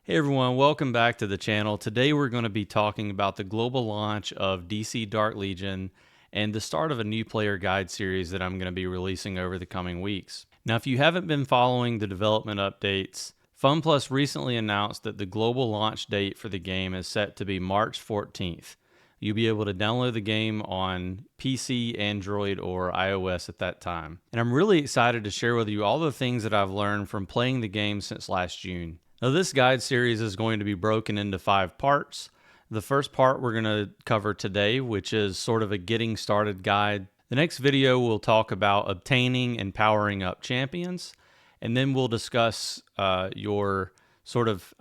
Hey everyone, welcome back to the channel. Today we're going to be talking about the global launch of DC Dark Legion and the start of a new player guide series that I'm going to be releasing over the coming weeks. Now, if you haven't been following the development updates, FunPlus recently announced that the global launch date for the game is set to be March 14th. You'll be able to download the game on PC, Android, or iOS at that time. And I'm really excited to share with you all the things that I've learned from playing the game since last June. Now, this guide series is going to be broken into 5 parts. The first part we're going to cover today, which is sort of a getting started guide. The next video will talk about obtaining and powering up champions. And then we'll discuss your sort of,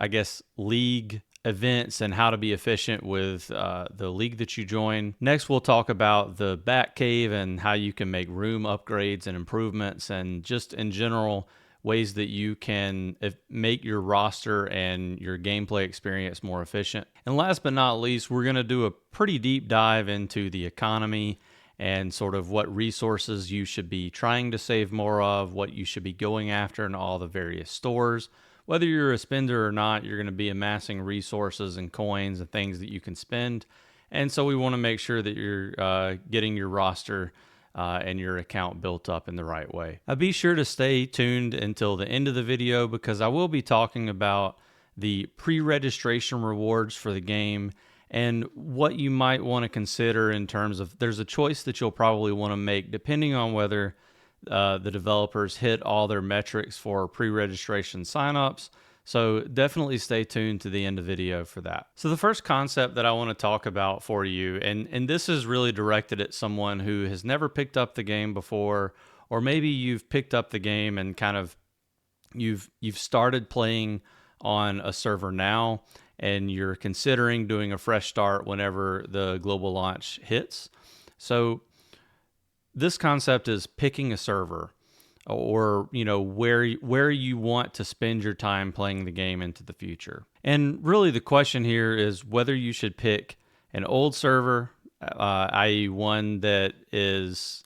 league events and how to be efficient with the league that you join. Next, we'll talk about the Batcave and how you can make room upgrades and improvements, and just in general, ways that you can make your roster and your gameplay experience more efficient. And last but not least, we're going to do a pretty deep dive into the economy and sort of what resources you should be trying to save more of, what you should be going after in all the various stores. Whether you're a spender or not, you're going to be amassing resources and coins and things that you can spend. And so we want to make sure that you're getting your roster and your account built up in the right way. Be sure to stay tuned until the end of the video, because I will be talking about the pre-registration rewards for the game and what you might want to consider in terms of, there's a choice that you'll probably want to make depending on whether the developers hit all their metrics for pre-registration signups. So definitely stay tuned to the end of the video for that. So the first concept that I want to talk about for you, and this is really directed at someone who has never picked up the game before, or maybe you've picked up the game and kind of you've started playing on a server now and you're considering doing a fresh start whenever the global launch hits. So this concept is picking a server, or where you want to spend your time playing the game into the future. And really the question here is whether you should pick an old server, i.e. one that is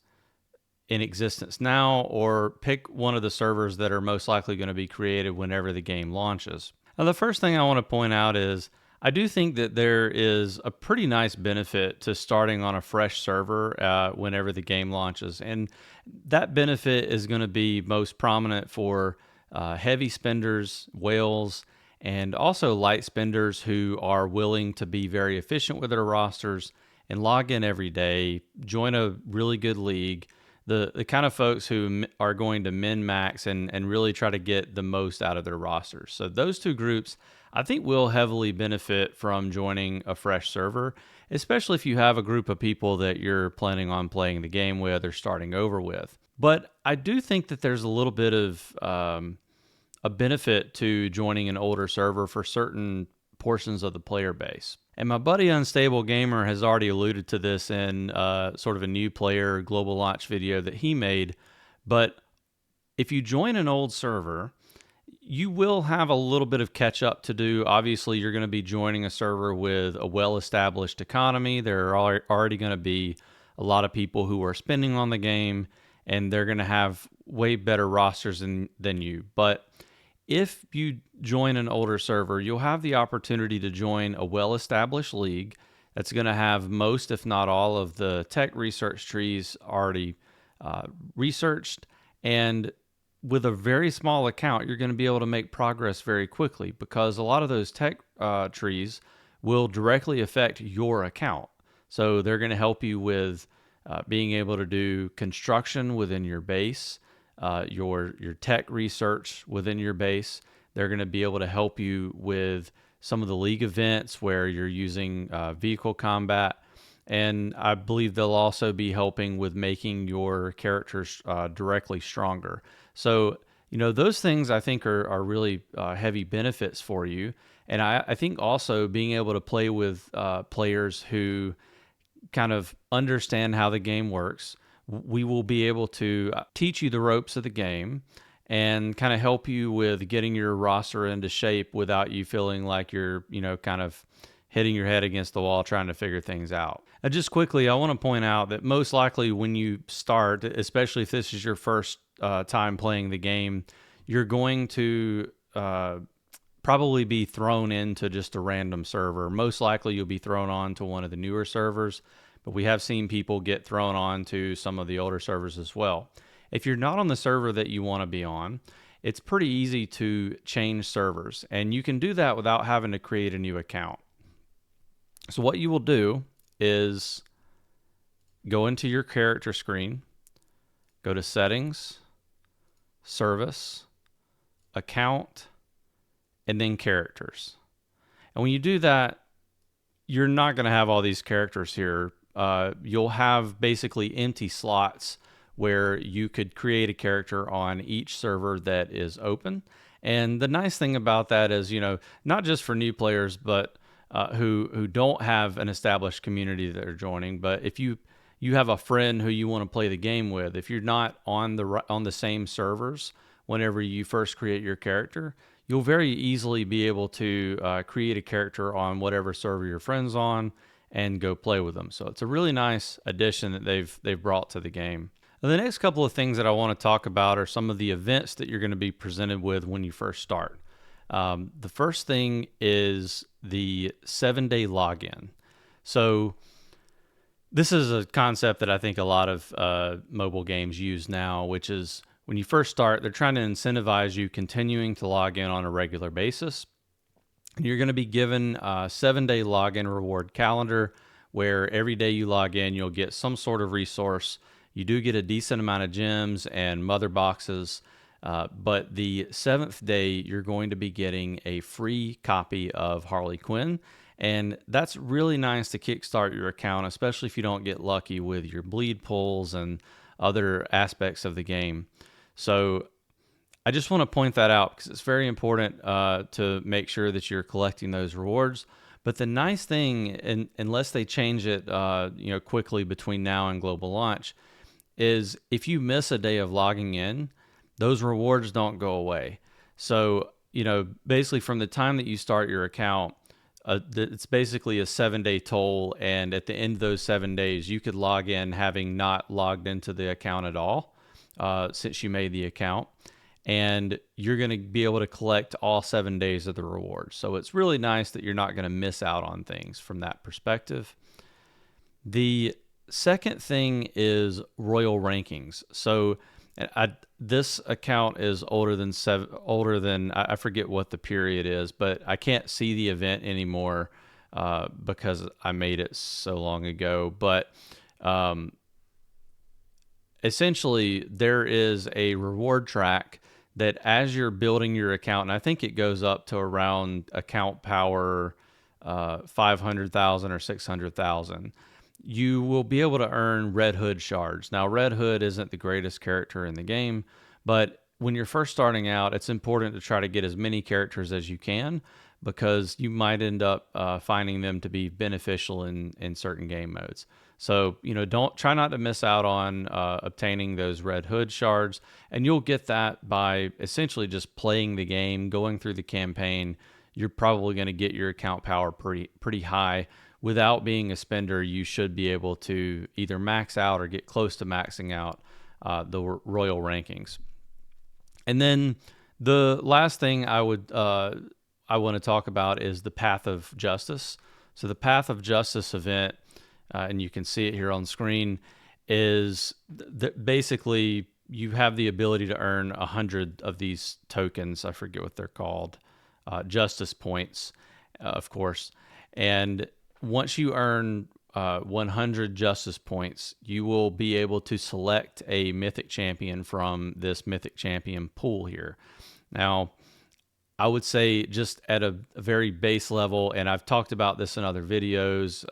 in existence now, or pick one of the servers that are most likely going to be created whenever the game launches. Now, the first thing I want to point out is I do think that there is a pretty nice benefit to starting on a fresh server whenever the game launches. And that benefit is going to be most prominent for heavy spenders, whales, and also light spenders who are willing to be very efficient with their rosters and log in every day, join a really good league. The kind of folks who are going to min-max and really try to get the most out of their rosters. So those two groups, I think, will heavily benefit from joining a fresh server, especially if you have a group of people that you're planning on playing the game with or starting over with. But I do think that there's a little bit of a benefit to joining an older server for certain portions of the player base. And my buddy Unstable Gamer has already alluded to this in sort of a new player global launch video that he made. But if you join an old server, you will have a little bit of catch up to do. Obviously, you're going to be joining a server with a well-established economy. There are already going to be a lot of people who are spending on the game, and they're going to have way better rosters than you. But if you join an older server, you'll have the opportunity to join a well-established league that's going to have most, if not all, of the tech research trees already researched. And with a very small account, you're going to be able to make progress very quickly, because a lot of those tech trees will directly affect your account. So they're going to help you with being able to do construction within your base, your tech research within your base. They're going to be able to help you with some of the league events where you're using vehicle combat. And I believe they'll also be helping with making your characters directly stronger. So, those things I think are really heavy benefits for you. And I think also being able to play with players who kind of understand how the game works. We will be able to teach you the ropes of the game and kind of help you with getting your roster into shape without you feeling like you're, kind of hitting your head against the wall trying to figure things out. And just quickly, I want to point out that most likely when you start, especially if this is your first time playing the game, you're going to probably be thrown into just a random server. Most likely you'll be thrown on to one of the newer servers, but we have seen people get thrown on to some of the older servers as well. If you're not on the server that you want to be on, it's pretty easy to change servers, and you can do that without having to create a new account. So what you will do is go into your character screen, go to Settings, Service, Account, and then Characters. And when you do that, you're not going to have all these characters here. You'll have basically empty slots where you could create a character on each server that is open. And the nice thing about that is, not just for new players, but who don't have an established community that are joining, but if you have a friend who you want to play the game with, if you're not on the same servers whenever you first create your character, you'll very easily be able to create a character on whatever server your friend's on and go play with them. So it's a really nice addition that they've brought to the game. Now, the next couple of things that I want to talk about are some of the events that you're going to be presented with when you first start. The first thing is the 7-day login. So this is a concept that I think a lot of mobile games use now, which is when you first start, they're trying to incentivize you continuing to log in on a regular basis. And you're going to be given a 7-day login reward calendar where every day you log in, you'll get some sort of resource. You do get a decent amount of gems and mother boxes, but the 7th day, you're going to be getting a free copy of Harley Quinn. And that's really nice to kickstart your account, especially if you don't get lucky with your bleed pulls and other aspects of the game. So I just want to point that out because it's very important to make sure that you're collecting those rewards. But the nice thing, unless they change it quickly between now and global launch, is if you miss a day of logging in, those rewards don't go away. So, basically from the time that you start your account, it's basically a 7-day toll. And at the end of those 7 days, you could log in having not logged into the account at all since you made the account. And you're going to be able to collect all 7 days of the rewards. So it's really nice that you're not going to miss out on things from that perspective. The second thing is royal rankings. So this account is older than I forget what the period is, but I can't see the event anymore because I made it so long ago. But essentially, there is a reward track that as you're building your account, and I think it goes up to around account power 500,000 or 600,000. You will be able to earn Red Hood shards. Now, Red Hood isn't the greatest character in the game, but when you're first starting out, it's important to try to get as many characters as you can because you might end up finding them to be beneficial in certain game modes. So, don't try not to miss out on obtaining those Red Hood shards, and you'll get that by essentially just playing the game, going through the campaign. You're probably going to get your account power pretty high. Without being a spender, you should be able to either max out or get close to maxing out the royal rankings. And then the last thing I want to talk about is the Path of Justice. So the Path of Justice event, and you can see it here on screen, is basically you have the ability to earn 100 of these tokens. I forget what they're called, justice points, of course. And once you earn 100 justice points, you will be able to select a mythic champion from this mythic champion pool here. Now, I would say just at a very base level, and I've talked about this in other videos,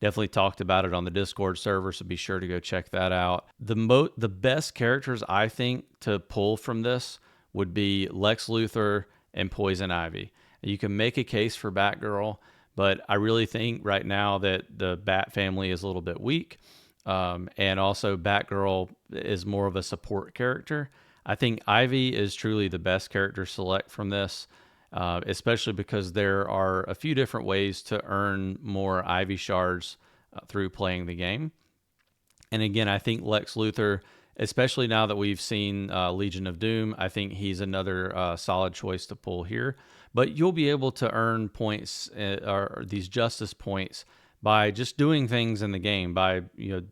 definitely talked about it on the Discord server, so be sure to go check that out. The best characters I think to pull from this would be Lex Luthor and Poison Ivy. You can make a case for Batgirl, but I really think right now that the Bat family is a little bit weak. And also Batgirl is more of a support character. I think Ivy is truly the best character select from this, especially because there are a few different ways to earn more Ivy shards through playing the game. And again, I think Lex Luthor, especially now that we've seen Legion of Doom, I think he's another solid choice to pull here. but you'll be able to earn points or these justice points by just doing things in the game, by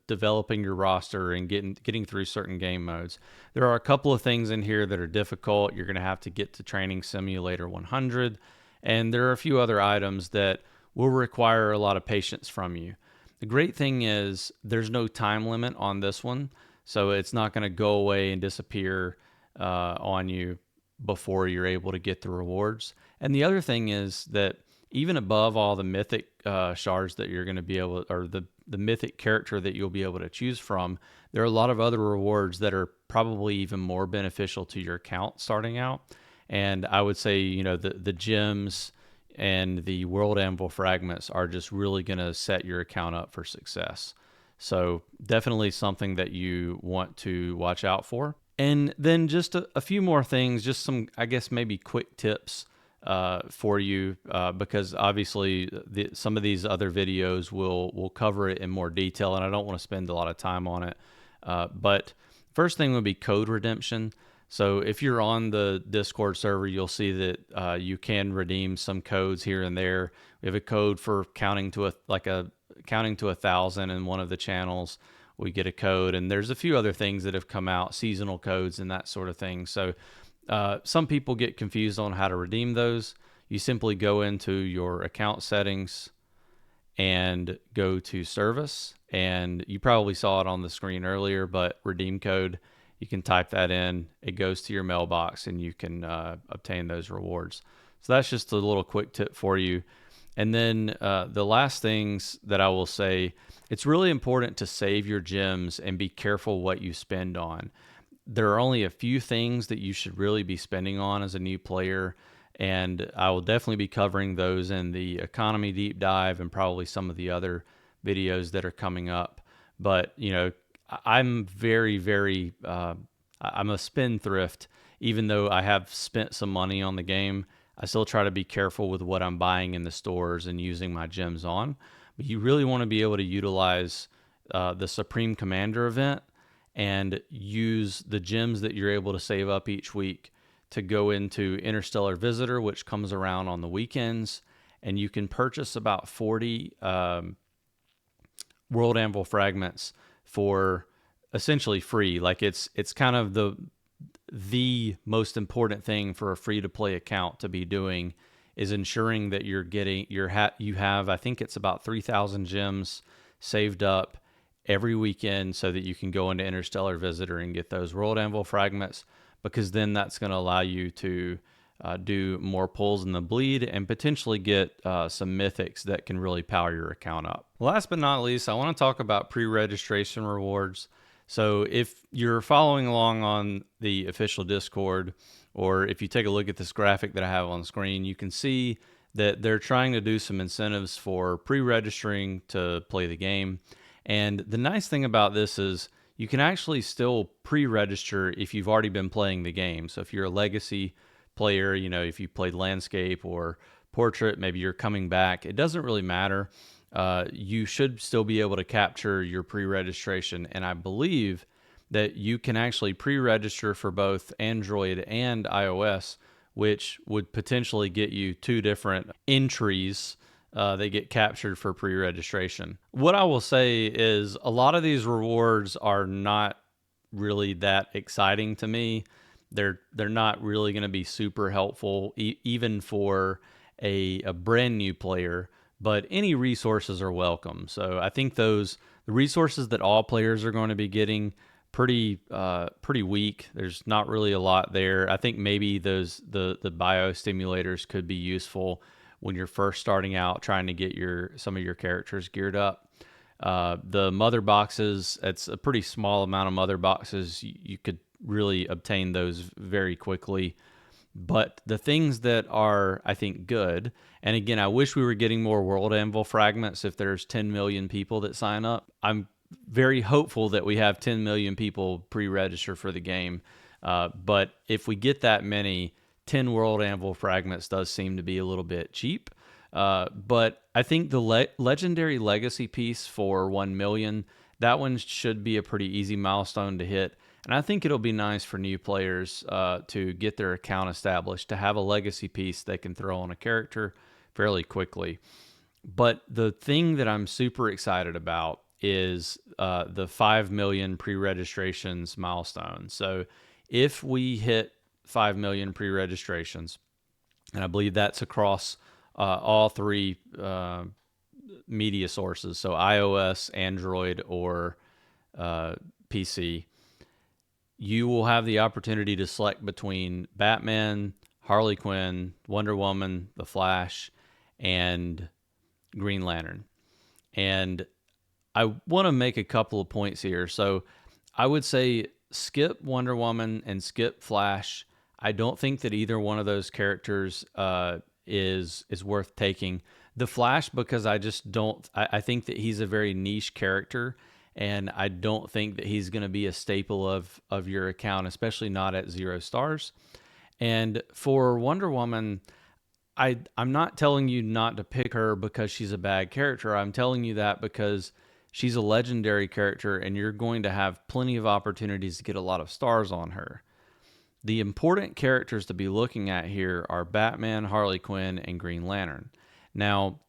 developing your roster and getting through certain game modes. There are a couple of things in here that are difficult. You're going to have to get to Training Simulator 100, and there are a few other items that will require a lot of patience from you. The great thing is there's no time limit on this one, so it's not going to go away and disappear on you before you're able to get the rewards. And the other thing is that even above all the mythic shards that you're going to be able, or the mythic character that you'll be able to choose from, there are a lot of other rewards that are probably even more beneficial to your account starting out. And I would say, the gems and the world anvil fragments are just really going to set your account up for success. So definitely something that you want to watch out for. And then just a few more things, just some, I guess, maybe quick tips for you, because obviously some of these other videos will cover it in more detail, and I don't want to spend a lot of time on it. But first thing would be code redemption. So if you're on the Discord server, you'll see that you can redeem some codes here and there. We have a code for counting to 1,000 in one of the channels. We get a code, and there's a few other things that have come out, seasonal codes and that sort of thing. So some people get confused on how to redeem those. You simply go into your account settings and go to service, and you probably saw it on the screen earlier, but redeem code, you can type that in, it goes to your mailbox, and you can obtain those rewards. So that's just a little quick tip for you. And then the last things that I will say, it's really important to save your gems and be careful what you spend on. There are only a few things that you should really be spending on as a new player, and I will definitely be covering those in the economy deep dive and probably some of the other videos that are coming up. But, I'm very, very, I'm a spendthrift. Even though I have spent some money on the game, I still try to be careful with what I'm buying in the stores and using my gems on. But you really want to be able to utilize the Supreme Commander event and use the gems that you're able to save up each week to go into Interstellar Visitor, which comes around on the weekends, and you can purchase about 40 World Anvil fragments for essentially free. Like it's kind of the most important thing for a free-to-play account to be doing is ensuring that you're getting you have, I think it's about 3,000 gems saved up every weekend so that you can go into Interstellar Visitor and get those World Anvil fragments, because then that's going to allow you to do more pulls in the bleed and potentially get some mythics that can really power your account up. Last but not least, I want to talk about pre-registration rewards. So if you're following along on the official Discord, or if you take a look at this graphic that I have on screen, you can see that they're trying to do some incentives for pre-registering to play the game. And the nice thing about this is you can actually still pre-register if you've already been playing the game. So if you're a legacy player, if you played landscape or portrait, maybe you're coming back, it doesn't really matter. You should still be able to capture your pre-registration. And I believe that you can actually pre-register for both Android and iOS, which would potentially get you two different entries that get captured for pre-registration. What I will say is a lot of these rewards are not really that exciting to me. They're not really going to be super helpful, even for a brand new player, but any resources are welcome. So I think the resources that all players are going to be getting pretty weak. There's not really a lot there. I think maybe the biostimulators could be useful when you're first starting out trying to get some of your characters geared up. The mother boxes, it's a pretty small amount of mother boxes. You could really obtain those very quickly. But the things that are, I think, good, and again, I wish we were getting more World Anvil fragments if there's 10 million people that sign up. I'm very hopeful that we have 10 million people pre-register for the game. But if we get that many, 10 World Anvil fragments does seem to be a little bit cheap. But I think the legendary legacy piece for 1 million, that one should be a pretty easy milestone to hit. And I think it'll be nice for new players to get their account established, to have a legacy piece they can throw on a character fairly quickly. But the thing that I'm super excited about is the 5 million pre-registrations milestone. So if we hit 5 million pre-registrations, and I believe that's across all three media sources, so iOS, Android, or PC, you will have the opportunity to select between Batman, Harley Quinn, Wonder Woman, The Flash, and Green Lantern. And I want to make a couple of points here. So I would say skip Wonder Woman and skip Flash. I don't think that either one of those characters is worth taking. The Flash, because I just don't. I think that he's a very niche character, and I don't think that he's going to be a staple of your account, especially not at 0 stars. And for Wonder Woman, I'm not telling you not to pick her because she's a bad character. I'm telling you that because she's a legendary character and you're going to have plenty of opportunities to get a lot of stars on her. The important characters to be looking at here are Batman, Harley Quinn, and Green Lantern. Now,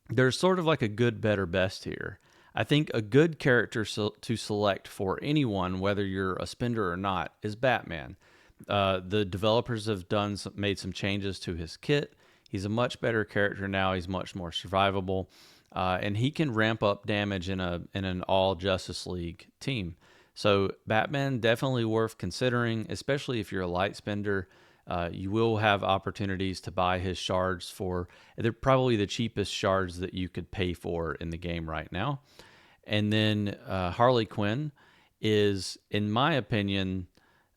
there's sort of like a good, better, best here. I think a good character to select for anyone, whether you're a spender or not, is Batman. The developers have made some changes to his kit. He's a much better character now. He's much more survivable, and he can ramp up damage in an all Justice League team. So Batman definitely worth considering, especially if you're a light spender. You will have opportunities to buy his shards for they're probably the cheapest shards that you could pay for in the game right now. And then Harley Quinn is, in my opinion,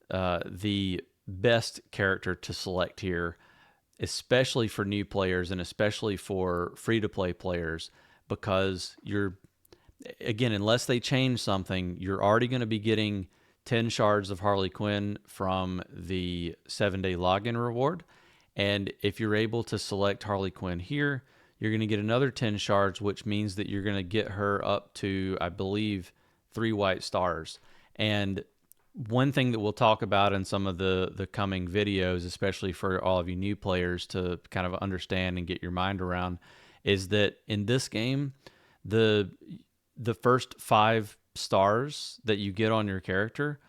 the best character to select here, especially for new players and especially for free-to-play players, because again, unless they change something, you're already going to be getting 10 shards of Harley Quinn from the 7-day login reward. And if you're able to select Harley Quinn here, you're going to get another 10 shards, which means that you're going to get her up to, I believe, 3 white stars. And one thing that we'll talk about in some of the coming videos, especially for all of you new players to kind of understand and get your mind around, is that in this game, the first 5 stars that you get on your character,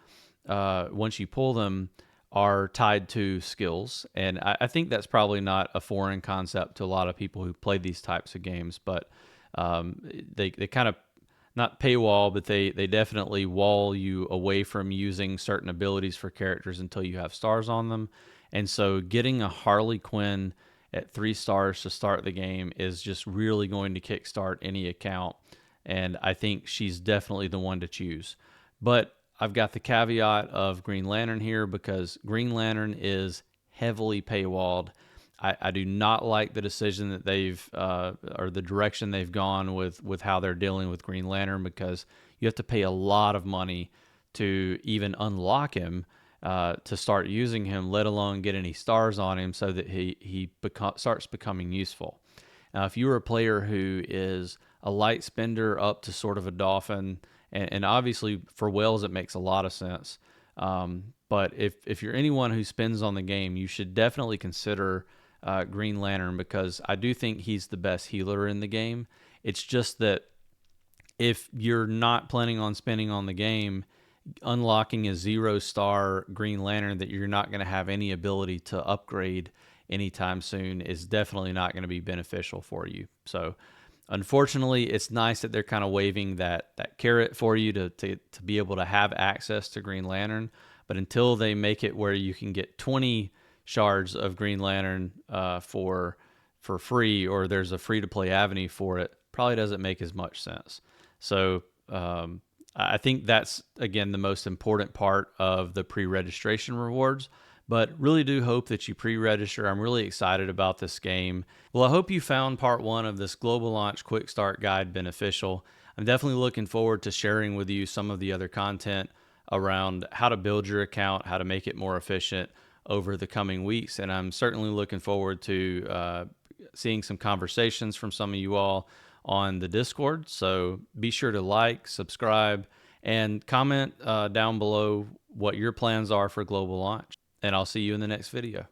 once you pull them, are tied to skills. And I think that's probably not a foreign concept to a lot of people who play these types of games, but they kind of not paywall, but they definitely wall you away from using certain abilities for characters until you have stars on them. And so getting a Harley Quinn at 3 stars to start the game is just really going to kickstart any account. And I think she's definitely the one to choose. But I've got the caveat of Green Lantern here because Green Lantern is heavily paywalled. I do not like the decision that they've or the direction they've gone with how they're dealing with Green Lantern, because you have to pay a lot of money to even unlock him to start using him, let alone get any stars on him so that he starts becoming useful. Now, if you're a player who is a light spender up to sort of a dolphin, and obviously for whales it makes a lot of sense, but if you're anyone who spends on the game, you should definitely consider Green Lantern, because I do think he's the best healer in the game. It's just that if you're not planning on spending on the game, unlocking a 0-star Green Lantern that you're not going to have any ability to upgrade anytime soon is definitely not going to be beneficial for you. So unfortunately, it's nice that they're kind of waving that carrot for you to be able to have access to Green Lantern. But until they make it where you can get 20 shards of Green Lantern for free, or there's a free-to-play avenue for it, probably doesn't make as much sense. So I think that's, again, the most important part of the pre-registration rewards. But really do hope that you pre-register. I'm really excited about this game. Well, I hope you found part 1 of this Global Launch Quick Start Guide beneficial. I'm definitely looking forward to sharing with you some of the other content around how to build your account, how to make it more efficient over the coming weeks. And I'm certainly looking forward to seeing some conversations from some of you all on the Discord. So be sure to like, subscribe, and comment down below what your plans are for global launch. And I'll see you in the next video.